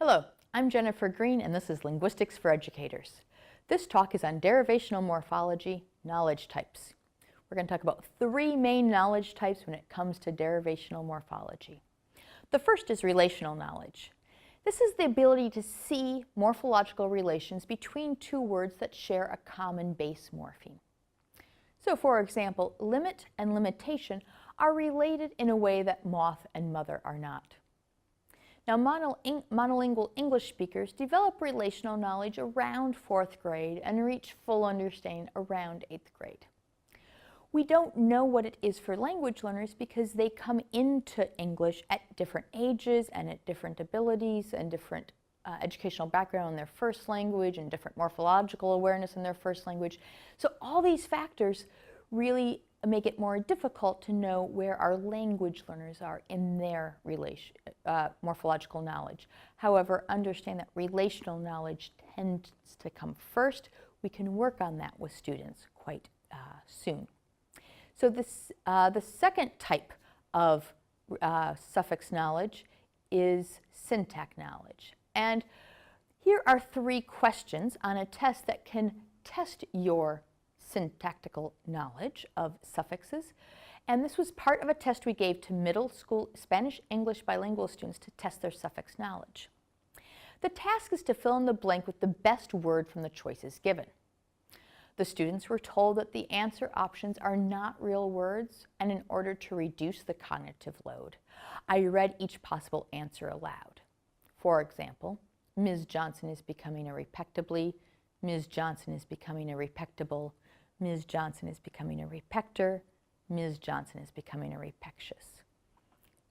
Hello, I'm Jennifer Green and this is Linguistics for Educators. This talk is on derivational morphology, knowledge types. We're going to talk about three main knowledge types when it comes to derivational morphology. The first is relational knowledge. This is the ability to see morphological relations between two words that share a common base morpheme. So for example, limit and limitation are related in a way that moth and mother are not. Now, monolingual English speakers develop relational knowledge around 4th grade and reach full understanding around 8th grade. We don't know what it is for language learners because they come into English at different ages and at different abilities and different educational background in their first language and different morphological awareness in their first language. So all these factors really make it more difficult to know where our language learners are in their morphological knowledge. However, understand that relational knowledge tends to come first. We can work on that with students quite soon. So the second type of suffix knowledge is syntax knowledge. And here are three questions on a test that can test your syntactical knowledge of suffixes. And this was part of a test we gave to middle school Spanish-English bilingual students to test their suffix knowledge. The task is to fill in the blank with the best word from the choices given. The students were told that the answer options are not real words, and in order to reduce the cognitive load, I read each possible answer aloud. For example, Ms. Johnson is becoming a repectably, Ms. Johnson is becoming a repectable, Ms. Johnson is becoming a repector, Ms. Johnson is becoming a repectious.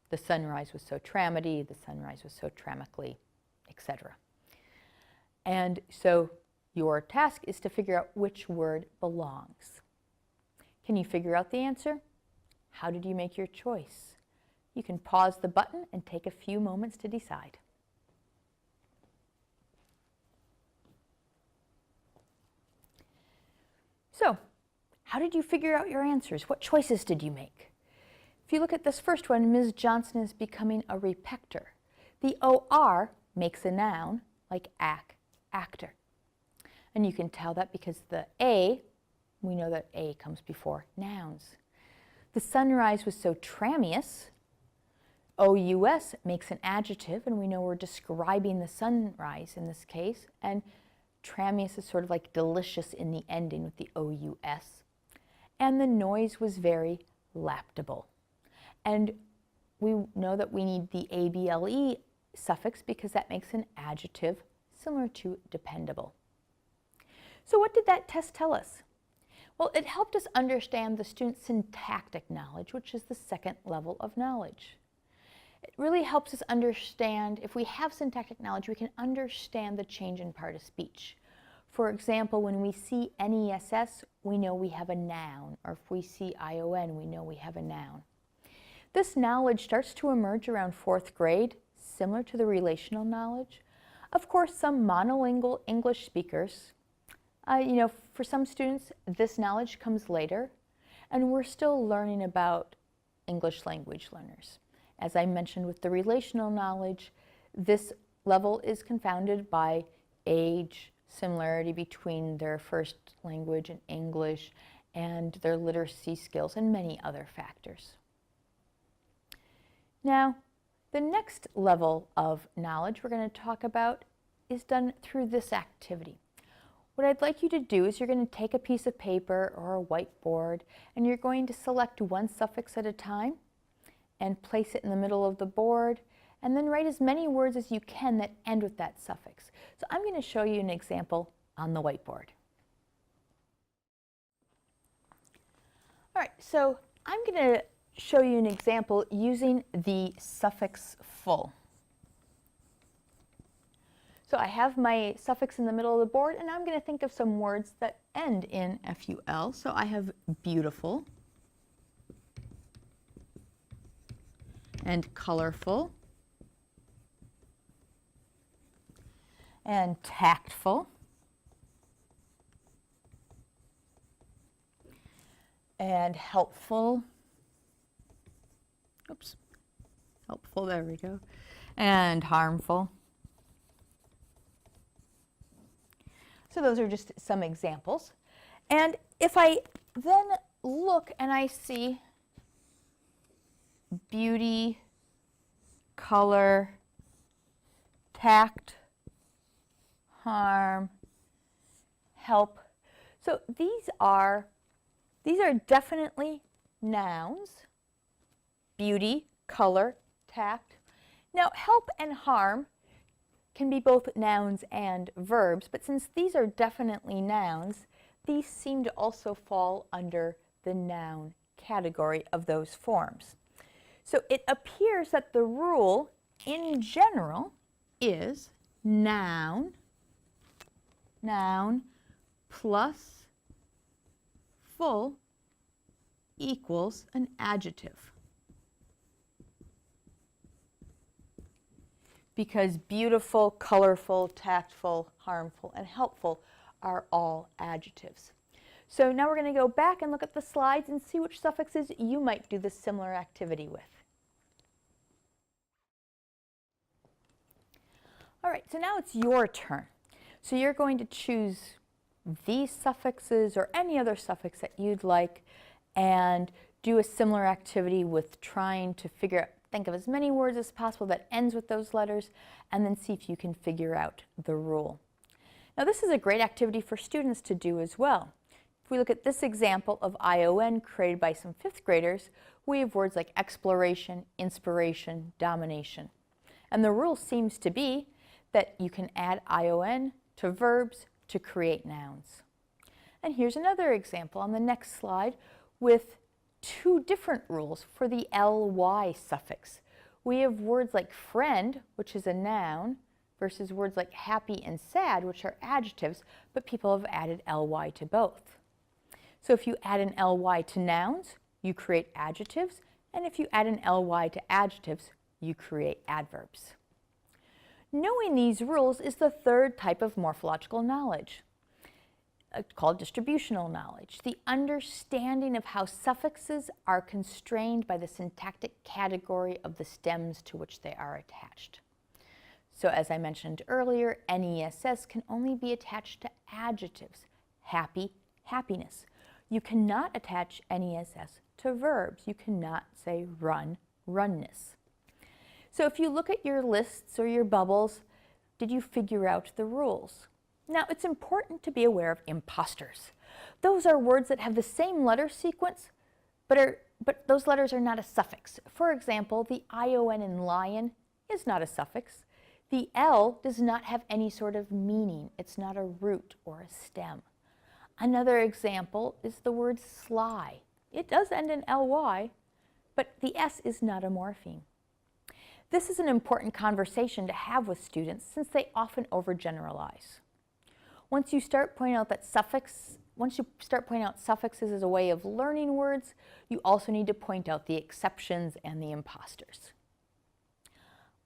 The sunrise was so tramity, the sunrise was so tramically, etc. And so your task is to figure out which word belongs. Can you figure out the answer? How did you make your choice? You can pause the button and take a few moments to decide. So, how did you figure out your answers? What choices did you make? If you look at this first one, Ms. Johnson is becoming a repector. The OR makes a noun like actor. And you can tell that because the A, we know that A comes before nouns. The sunrise was so tramious. OUS makes an adjective, and we know we're describing the sunrise in this case. And tramious is sort of like delicious in the ending with the OUS. And the noise was very laptable. And we know that we need the ABLE suffix because that makes an adjective similar to dependable. So what did that test tell us? Well, it helped us understand the student's syntactic knowledge, which is the second level of knowledge. It really helps us understand, if we have syntactic knowledge, we can understand the change in part of speech. For example, when we see NESS, we know we have a noun, or if we see ION, we know we have a noun. This knowledge starts to emerge around 4th grade, similar to the relational knowledge. Of course, some monolingual English speakers, for some students, this knowledge comes later, and we're still learning about English language learners. As I mentioned with the relational knowledge, this level is confounded by age, similarity between their first language and English, and their literacy skills, and many other factors. Now, the next level of knowledge we're going to talk about is done through this activity. What I'd like you to do is you're going to take a piece of paper or a whiteboard, and you're going to select one suffix at a time and place it in the middle of the board, and then write as many words as you can that end with that suffix. So I'm going to show you an example on the whiteboard. All right, so I'm going to show you an example using the suffix full. So I have my suffix in the middle of the board, and I'm going to think of some words that end in FUL. So I have beautiful and colorful and tactful and helpful. Oops. Helpful, there we go. And harmful. So those are just some examples. And if I then look and I see beauty, color, tact, harm, help. So these are definitely nouns. Beauty, color, tact. Now help and harm can be both nouns and verbs, but since these are definitely nouns, these seem to also fall under the noun category of those forms. So it appears that the rule in general is noun plus full equals an adjective. Because beautiful, colorful, tactful, harmful, and helpful are all adjectives. So now we're going to go back and look at the slides and see which suffixes you might do this similar activity with. All right, so now it's your turn. So you're going to choose these suffixes or any other suffix that you'd like and do a similar activity with trying to think of as many words as possible that ends with those letters, and then see if you can figure out the rule. Now this is a great activity for students to do as well. If we look at this example of ION created by some 5th graders, we have words like exploration, inspiration, domination. And the rule seems to be that you can add ION to verbs to create nouns. And here's another example on the next slide with 2 different rules for the ly suffix. We have words like friend, which is a noun, versus words like happy and sad, which are adjectives, but people have added ly to both. So if you add an ly to nouns, you create adjectives, and if you add an ly to adjectives, you create adverbs. Knowing these rules is the 3rd type of morphological knowledge, called distributional knowledge, the understanding of how suffixes are constrained by the syntactic category of the stems to which they are attached. So as I mentioned earlier, NESS can only be attached to adjectives. Happy, happiness. You cannot attach NESS to verbs. You cannot say run, runness. So if you look at your lists or your bubbles, did you figure out the rules? Now it's important to be aware of imposters. Those are words that have the same letter sequence, but those letters are not a suffix. For example, the ION in lion is not a suffix. The L does not have any sort of meaning. It's not a root or a stem. Another example is the word sly. It does end in ly, but the S is not a morpheme. This is an important conversation to have with students since they often overgeneralize. Once you start pointing out suffixes as a way of learning words, you also need to point out the exceptions and the imposters.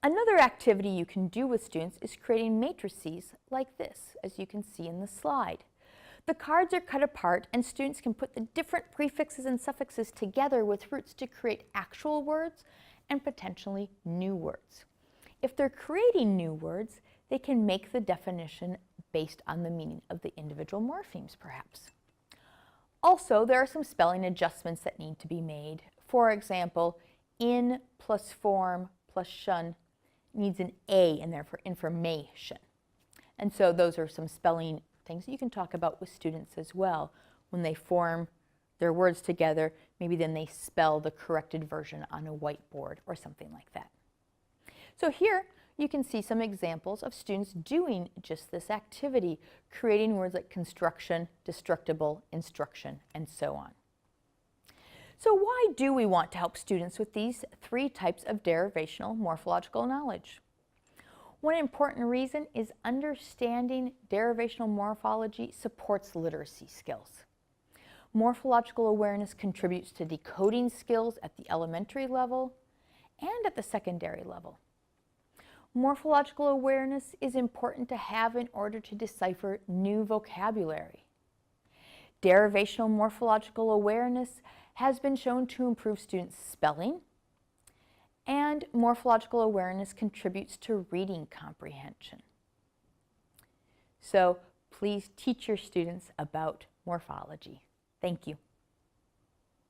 Another activity you can do with students is creating matrices like this, as you can see in the slide. The cards are cut apart and students can put the different prefixes and suffixes together with roots to create actual words and potentially new words. If they're creating new words, they can make the definition based on the meaning of the individual morphemes, perhaps. Also, there are some spelling adjustments that need to be made. For example, in plus form plus shun needs an A in there for information. And so those are some spelling things that you can talk about with students as well. When they form their words together, maybe then they spell the corrected version on a whiteboard or something like that. So here you can see some examples of students doing just this activity, creating words like construction, destructible, instruction, and so on. So why do we want to help students with these 3 types of derivational morphological knowledge? One important reason is understanding derivational morphology supports literacy skills. Morphological awareness contributes to decoding skills at the elementary level and at the secondary level. Morphological awareness is important to have in order to decipher new vocabulary. Derivational morphological awareness has been shown to improve students' spelling, and morphological awareness contributes to reading comprehension. So please teach your students about morphology. Thank you.